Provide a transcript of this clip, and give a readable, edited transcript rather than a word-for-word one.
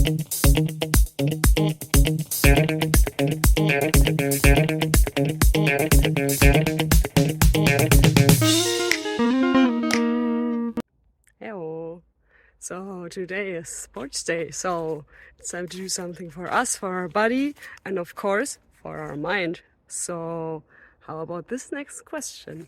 Hello. So today is sports day, so it's time to do something for us, for our body, and of course for our mind. So how about this next question?